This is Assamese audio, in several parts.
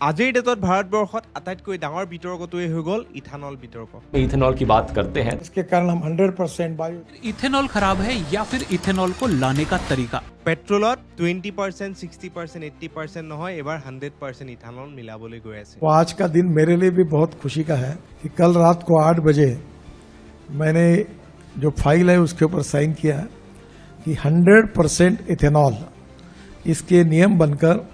আজিৰ ডেটত ভাৰতবৰ্ষত আটাইতকৈ ডাঙৰ বিতৰ্কটোৱে হৈ গ'ল ইথানল বিতৰ্ক। इथेनॉल की बात करते हैं। इसके कारण हम 100% बायो इथेनॉल खराब है या फिर इथेनॉल को लाने का तरीका। পেট্ৰলত 20%, 60%, 80% নহয়, এবাৰ 100% ইথানল মিলাবলৈ গৈ আছে। वो आज का दिन मेरे लिए भी बहुत खुशी का है कि कल रात को 8 बजे मैंने जो फाइल है उसके ऊपर साइन किया कि 100% इथेनॉल इसके नियम बनकर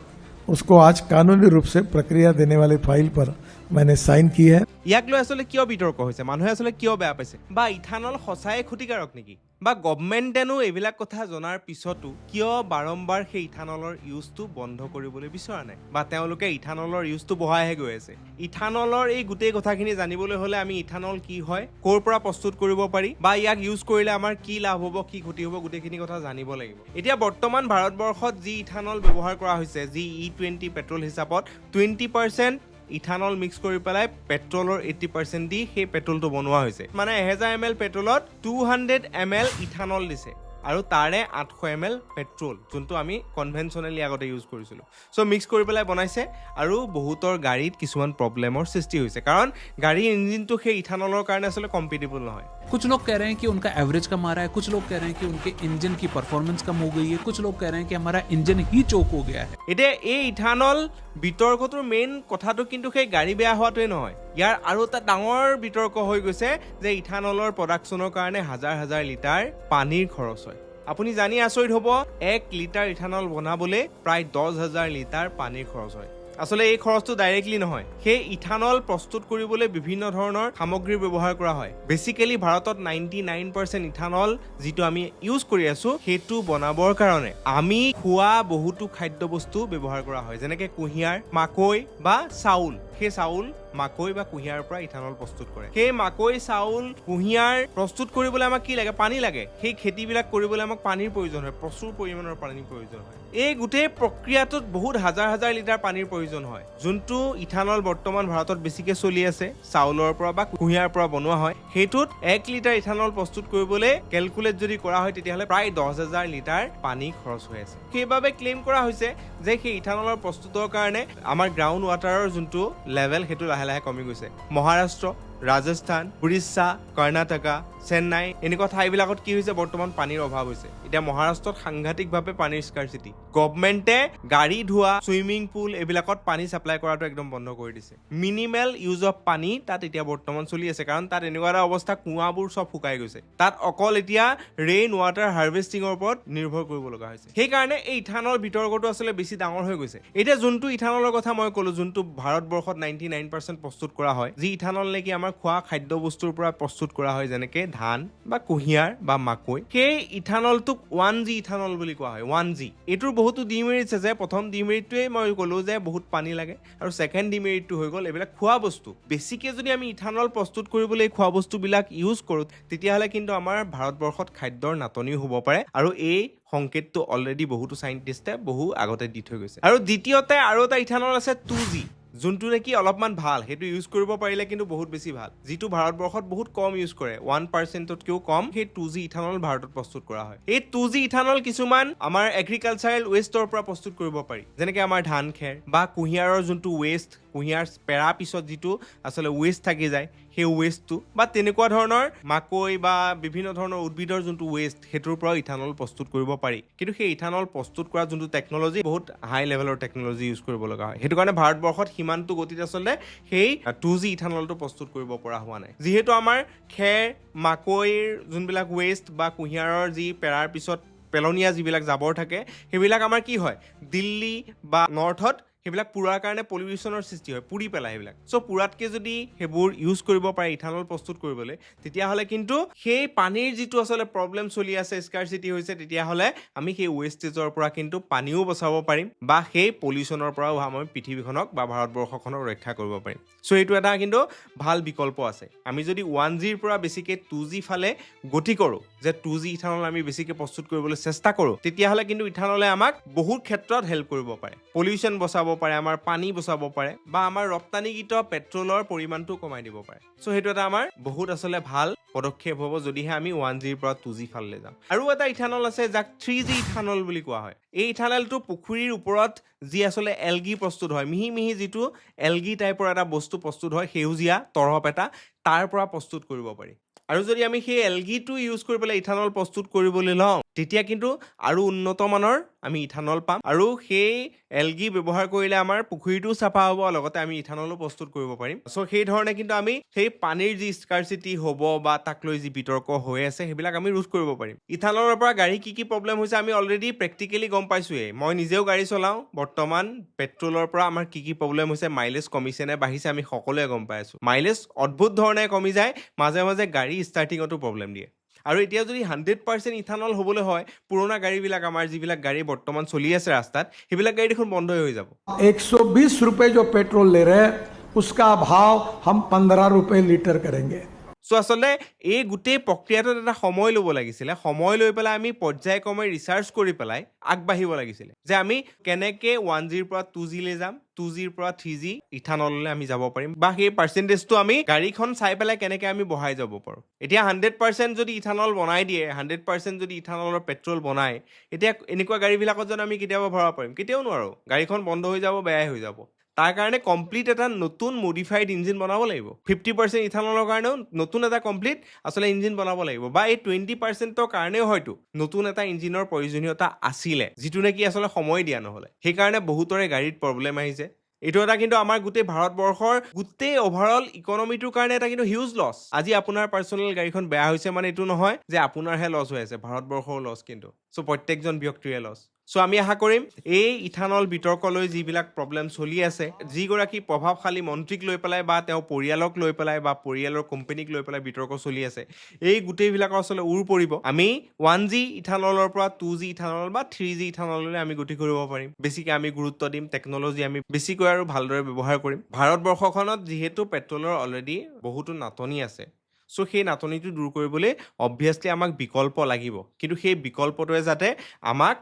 उसको आज कानूनी रूप से प्रक्रिया देने वाली फाइल पर मैंने साइन की है। ইয়াক লৈ আসলে কিয় বিতৰ্ক হৈছে, মানুহে আসলে কিয় বেয়া পাইছে, বা ইথানল সঁচাই ক্ষতিকাৰক নেকি, বা গভৰ্ণমেণ্টেনো এইবিলাক কথা জনাৰ পিছতো কিয় বাৰম্বাৰ সেই ইথানলৰ ইউজটো বন্ধ কৰিবলৈ বিচৰা নাই, বা তেওঁলোকে ইথানলৰ ইউজটো বঢ়াইহে গৈ আছে। ইথানলৰ এই গোটেই কথাখিনি জানিবলৈ হ'লে আমি ইথানল কি হয়, ক'ৰ পৰা প্ৰস্তুত কৰিব পাৰি, বা ইয়াক ইউজ কৰিলে আমাৰ কি লাভ হ'ব, কি ক্ষতি হ'ব, গোটেইখিনি কথা জানিব লাগিব। এতিয়া বৰ্তমান ভাৰতবৰ্ষত যি ইথানল ব্যৱহাৰ কৰা হৈছে, যি E20 পেট্ৰল হিচাপত 20% ইথানল মিক্স কৰি পেলাই পেট্ৰলৰ 80% দি সেই পেট্ৰলটো বনোৱা হৈছে। মানে 1000 ml পেট্ৰলত 200 ml ইথানল দিছে, আৰু তাৰে 800 ml পেট্ৰল, যোনটো আমি কনভেনশ্যনেলি আগতে ইউজ কৰিছিলোঁ। চ' মিক্স কৰি পেলাই বনাইছে, আৰু বহুতৰ গাড়ীত কিছুমান প্ৰব্লেমৰ সৃষ্টি হৈছে, কাৰণ গাড়ীৰ ইঞ্জিনটো সেই ইথানলৰ কাৰণে আসলে কম্পিটেবল নহয়। कुछ लोग कह रहे हैं कि उनका एवरेज कम आ रहा है, कुछ लोग कह रहे हैं कि उनके इंजन की परफॉर्मेंस कम हो गई है, कुछ लोग कह रहे हैं कि हमारा इंजन ही चोक हो गया है। এতিয়া এই ইথানল বিতৰ্কটোৰ মেইন কথাটো কিন্তু সেই গাড়ী বেয়া হোৱাটোৱে নহয়, ইয়াৰ আৰু এটা ডাঙৰ বিতৰ্ক হৈ গৈছে যে ইথানলৰ প্ৰডাকশ্যনৰ কাৰণে হাজাৰ হাজাৰ লিটাৰ পানীৰ খৰচ হয়। আপুনি জানি আচৰিত হ'ব, 1 লিটাৰ ইথানল বনাবলৈ প্ৰায় 10,000 লিটাৰ পানীৰ খৰচ হয়। আসলে এই খৰচটো ডাইৰেক্টলি নহয়, সেই ইথানল প্ৰস্তুত কৰিবলৈ বিভিন্ন ধৰণৰ সামগ্ৰী ব্যৱহাৰ কৰা হয়। বেচিকেলি ভাৰতত 99% ইথানল যিটো আমি ইউজ কৰি আছো, সেইটো বনাবৰ কাৰণে আমি খোৱা বহুতো খাদ্য বস্তু ব্যৱহাৰ কৰা হয়, যেনেকে কুঁহিয়াৰ, মাকৈ বা চাউল। সেই চাউল, মাকৈ বা কুঁহিয়াৰ পৰা ইথানল প্ৰস্তুত কৰে। সেই মাকৈ, চাউল, কুঁহিয়াৰ প্ৰস্তুত কৰিবলৈ আমাক কি লাগে? পানী লাগে। সেই খেতিবিলাক কৰিবলৈ আমাক পানীৰ প্ৰয়োজন হয়, প্ৰচুৰ পৰিমাণৰ পানীৰ প্ৰয়োজন হয়। এই গোটেই প্ৰক্ৰিয়াটোত বহুত হাজাৰ হাজাৰ লিটাৰ পানীৰ প্ৰয়োজন হয়। যোনটো ইথানল বৰ্তমান ভাৰতত বেছিকে চলি আছে, চাউলৰ পৰা বা কুঁহিয়াৰ পৰা বনোৱা হয়, সেইটোত 1 লিটাৰ ইথানল প্ৰস্তুত কৰিবলৈ কেলকুলেট যদি কৰা হয়, তেতিয়াহ'লে প্ৰায় 10,000 লিটাৰ পানী খৰচ হৈ আছে। সেইবাবে ক্লেইম কৰা হৈছে যে সেই ইথানলৰ প্ৰস্তুতৰ কাৰণে আমাৰ গ্ৰাউণ্ড ৱাটাৰৰ যোনটো লেভেল, সেইটো লাহে লাহে কমি গৈছে। মহাৰাষ্ট্ৰ, ৰাজস্থান, উৰিষ্যা, কৰ্ণাটকা, চেন্নাই এনেকুৱা ঠাইবিলাকত কি হৈছে, বৰ্তমান পানীৰ অভাৱ হৈছে। এতিয়া মহাৰাষ্ট্ৰত সাংঘাতিকভাৱে পানীৰ স্কাৰচিটি। গভৰ্ণমেণ্টে গাড়ী ধোৱা, চুইমিং পুল এইবিলাকত পানী ছাপ্লাই কৰাটো একদম বন্ধ কৰি দিছে। মিনিমেল ইউজ অফ পানী তাত এতিয়া বৰ্তমান চলি আছে, কাৰণ তাত এনেকুৱা এটা অৱস্থা, কুঁৱাবোৰ চব শুকাই গৈছে। তাত অকল এতিয়া ৰেইন ৱাটাৰ হাৰ্ভেষ্টিঙৰ ওপৰত নিৰ্ভৰ কৰিব লগা হৈছে। সেইকাৰণে এই ইথানল বিতৰ্কটো আচলতে বেছি ডাঙৰ হৈ গৈছে। এতিয়া যোনটো ইথানলৰ কথা মই ক'লো, যোনটো ভাৰতবৰ্ষত 99% প্ৰস্তুত কৰা হয়, যি ইথানল নেকি আমাৰ খোৱা খাদ্য বস্তুৰ পৰা প্ৰস্তুত কৰা হয়, যেনেকে ধান বা কুঁহিয়াৰ বা মাকৈ, সেই ইথানলটোক 1G ইথানল বুলি কোৱা হয়। 1G এইটোৰ বহুতো ডিমেৰিটছ আছে। প্ৰথম ডিমেৰিটটোৱে মই ক'লো যে বহুত পানী লাগে, আৰু ছেকেণ্ড ডিমেৰিটটো হৈ গ'ল এইবিলাক খোৱা বস্তু। বেছিকে যদি আমি ইথানল প্ৰস্তুত কৰিবলৈ খোৱা বস্তুবিলাক ইউজ কৰোঁ, তেতিয়াহ'লে কিন্তু আমাৰ ভাৰতবৰ্ষত খাদ্যৰ নাটনিও হ'ব পাৰে, আৰু এই সংকেতটো অলৰেডি বহুতো চাইণ্টিষ্টে বহু আগতে দি থৈ গৈছে। আৰু দ্বিতীয়তে আৰু এটা ইথানল আছে 2G, যোনটো নেকি অলপমান ভাল, সেইটো ইউজ কৰিব পাৰিলে কিন্তু বহুত বেছি ভাল, যিটো ভাৰতবৰ্ষত বহুত কম ইউজ কৰে, 1%তকৈও কম। সেই 2G ইথানল ভাৰতত প্ৰস্তুত কৰা হয়। এই 2G ইথানল কিছুমান আমাৰ এগ্ৰিকালচাৰেল ৱেষ্টৰ পৰা প্ৰস্তুত কৰিব পাৰি, যেনেকে আমাৰ ধান খেৰ বা কুঁহিয়াৰৰ যোনটো ৱেষ্ট, কুঁহিয়াৰ পেৰা পিছত যিটো আচলতে ৱেষ্ট থাকি যায়, সেই ৱেষ্টটো, বা তেনেকুৱা ধৰণৰ মাকৈ বা বিভিন্ন ধৰণৰ উদ্ভিদৰ যোনটো ৱেষ্ট, সেইটোৰ পৰাও ইথানল প্ৰস্তুত কৰিব পাৰি। কিন্তু সেই ইথানল প্ৰস্তুত কৰা যোনটো টেকনলজি, বহুত হাই লেভেলৰ টেকনলজি ইউজ কৰিব লগা হয়। সেইটো কাৰণে ভাৰতবৰ্ষত সিমানটো গতিত আচলতে সেই 2G ইথানলটো প্ৰস্তুত কৰিব পৰা হোৱা নাই। যিহেতু আমাৰ খেৰ, মাকৈৰ যোনবিলাক ৱেষ্ট বা কুঁহিয়াৰৰ যি পেৰাৰ পিছত পেলনীয়া যিবিলাক জাবৰ থাকে, সেইবিলাক আমাৰ কি হয়, দিল্লী বা নৰ্থত সেইবিলাক পুৰাৰ কাৰণে পলিউশ্যনৰ সৃষ্টি হয়, পুৰি পেলাই সেইবিলাক। চ' পুৰাতকৈ যদি সেইবোৰ ইউজ কৰিব পাৰে ইথানল প্ৰস্তুত কৰিবলৈ, তেতিয়াহ'লে কিন্তু সেই পানীৰ যিটো আচলতে প্ৰব্লেম চলি আছে, স্কাৰচিটি হৈছে, তেতিয়াহ'লে আমি সেই ৱেষ্টেজৰ পৰা কিন্তু পানীও বচাব পাৰিম, বা সেই পলিউশ্যনৰ পৰাও আমি পৃথিৱীখনক বা ভাৰতবৰ্ষখনক ৰক্ষা কৰিব পাৰিম। চ' এইটো এটা কিন্তু ভাল বিকল্প আছে। আমি যদি 1Gৰ পৰা বেছিকৈ 2G ফালে গতি কৰোঁ, যে 2G ইথানল আমি বেছিকৈ প্ৰস্তুত কৰিবলৈ চেষ্টা কৰোঁ, তেতিয়াহ'লে কিন্তু ইথানলে আমাক বহুত ক্ষেত্ৰত হেল্প কৰিব পাৰে। পলিউশ্যন বচাব পাৰে, আমাৰ পানী বচাব পাৰে, বা আমাৰ ৰপ্তানিকৃত পেট্ৰলৰ পৰিমাণটো কমাই দিব পাৰে। চ' সেইটো এটা আমাৰ বহুত আচলতে ভাল পদক্ষেপ হ'ব যদিহে আমি 1Gৰ পৰা 2G ফাললৈ যাম। আৰু এটা ইথানল আছে যাক 3G ইথানল বুলি কোৱা হয়। এই ইথানলটো পুখুৰীৰ ওপৰত যি আচলতে এলগি প্ৰস্তুত হয়, মিহি মিহি যিটো এলগি টাইপৰ এটা বস্তু প্ৰস্তুত হয়, সেউজীয়া তৰপ এটা, তাৰ পৰা প্ৰস্তুত কৰিব পাৰি। আৰু যদি আমি সেই এলগিটো ইউজ কৰি পেলাই ইথানল প্ৰস্তুত কৰিবলৈ লওঁ, তেতিয়া কিন্তু আৰু উন্নত মানৰ আমি ইথানল পাম, আৰু সেই এলগি ব্যৱহাৰ কৰিলে আমাৰ পুখুৰীটোও চাফা হ'ব, লগতে আমি ইথানলো প্ৰস্তুত কৰিব পাৰিম। চ' সেই ধৰণে কিন্তু আমি সেই পানীৰ যি স্কাৰচিটি হ'ব বা তাক লৈ যি বিতৰ্ক হৈ আছে, সেইবিলাক আমি ৰোধ কৰিব পাৰিম। ইথানলৰ পৰা গাড়ী কি প্ৰব্লেম হৈছে আমি অলৰেডি প্ৰেক্টিকেলি গম পাইছোৱেই। মই নিজেও গাড়ী চলাওঁ, বৰ্তমান পেট্ৰলৰ পৰা আমাৰ কি প্ৰব্লেম হৈছে, মাইলেজ কমিছে নে বাঢ়িছে আমি সকলোৱে গম পাই আছোঁ। মাইলেজ অদ্ভুত ধৰণে কমি যায়, মাজে মাজে গাড়ী ষ্টাৰ্টিঙতো প্ৰব্লেম দিয়ে। আৰু এতিয়া যদি 100% ইথানল হ'বলৈ হয়, পুৰণা গাড়ীবিলাক আমাৰ যিবিলাক গাড়ী বৰ্তমান চলি আছে ৰাস্তাত, সেইবিলাক গাড়ী দেখোন বন্ধই হৈ যাব। 120 रुपए जो पेट्रोल ले रहे हैं उसका भाव हम 15 रुपए लीटर करेंगे। চ' আচলতে এই গোটেই প্ৰক্ৰিয়াটোত এটা সময় ল'ব লাগিছিলে। সময় লৈ পেলাই আমি পৰ্যায়ক্ৰমে ৰিচাৰ্চ কৰি পেলাই আগবাঢ়িব লাগিছিলে যে আমি কেনেকৈ 1Gৰ পৰা 2Gলৈ যাম, 2Gৰ পৰা 3G ইথানললৈ আমি যাব পাৰিম, বা সেই পাৰ্চেণ্টেজটো আমি গাড়ীখন চাই পেলাই কেনেকৈ আমি বঢ়াই যাব পাৰোঁ। এতিয়া 100% যদি ইথানল বনাই দিয়ে, 100% যদি ইথানলৰ পেট্ৰল বনায়, এতিয়া এনেকুৱা গাড়ীবিলাকত যেন আমি কেতিয়াবা ভৰাব পাৰিম? কেতিয়াও নোৱাৰোঁ। গাড়ীখন বন্ধ হৈ যাব, বেয়াই হৈ যাব। তাৰ কাৰণে কমপ্লিট এটা নতুন মডিফাইড ইঞ্জিন বনাব লাগিব। 50% ইথানলৰ কাৰণেও নতুন এটা কমপ্লিট আচলতে ইঞ্জিন বনাব লাগিব, বা এই 20%ৰ কাৰণেও হয়তো নতুন এটা ইঞ্জিনৰ প্ৰয়োজনীয়তা আছিলে, যিটো নেকি আচলতে সময় দিয়া নহ'লে। সেইকাৰণে বহুতৰে গাড়ীত প্ৰব্লেম আহিছে। এইটো এটা কিন্তু আমাৰ গোটেই ভাৰতবৰ্ষৰ গোটেই অভাৰঅল ইকনমিটোৰ কাৰণে এটা কিন্তু হিউজ লছ। আজি আপোনাৰ পাৰ্চনেল গাড়ীখন বেয়া হৈছে মানে এইটো নহয় যে আপোনাৰহে লছ হৈ আছে, ভাৰতবৰ্ষৰো লছ কিন্তু। চ' প্ৰত্যেকজন ব্যক্তিৰে লছ। চ' আমি আশা কৰিম এই ইথানল বিতৰ্কলৈ যিবিলাক প্ৰব্লেম চলি আছে, যিগৰাকী প্ৰভাৱশালী মন্ত্ৰীক লৈ পেলাই বা তেওঁ পৰিয়ালক লৈ পেলাই বা পৰিয়ালৰ কোম্পানীক লৈ পেলাই বিতৰ্ক চলি আছে, এই গোটেইবিলাকৰ আচলতে উৰ পৰিব। আমি 1G ইথানলৰ পৰা 2G ইথানল বা 3G ইথানললৈ আমি গতি কৰিব পাৰিম। বেছিকৈ আমি গুৰুত্ব দিম, টেকন'লজি আমি বেছিকৈ আৰু ভালদৰে ব্যৱহাৰ কৰিম। ভাৰতবৰ্ষখনত যিহেতু পেট্ৰলৰ অলৰেডি বহুতো নাটনি আছে, চ' সেই নাটনিটো দূৰ কৰিবলৈ অবভিয়াছলি আমাক বিকল্প লাগিব, কিন্তু সেই বিকল্পটোৱে যাতে আমাক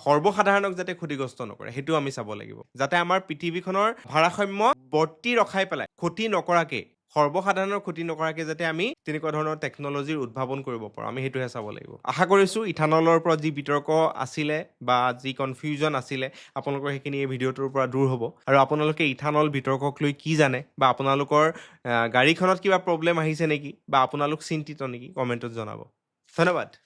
সৰ্বসাধাৰণক যাতে ক্ষতিগ্ৰস্ত নকৰে সেইটো আমি চাব লাগিব, যাতে আমাৰ পৃথিৱীখনৰ ভাৰসাম্য বৰ্তি ৰখাই পেলাই ক্ষতি নকৰাকৈ, সৰ্বসাধাৰণৰ ক্ষতি নকৰাকৈ যাতে আমি তেনেকুৱা ধৰণৰ টেকন'লজিৰ উদ্ভাৱন কৰিব পাৰোঁ, আমি সেইটোহে চাব লাগিব। আশা কৰিছোঁ ইথানলৰ পৰা যি বিতৰ্ক আছিলে বা যি কনফিউজন আছিলে, আপোনালোকৰ সেইখিনি এই ভিডিঅ'টোৰ পৰা দূৰ হ'ব। আৰু আপোনালোকে ইথানল বিতৰ্কক লৈ কি জানে, বা আপোনালোকৰ গাড়ীখনত কিবা প্ৰব্লেম আহিছে নেকি, বা আপোনালোক চিন্তিত নেকি, কমেণ্টত জনাব। ধন্যবাদ।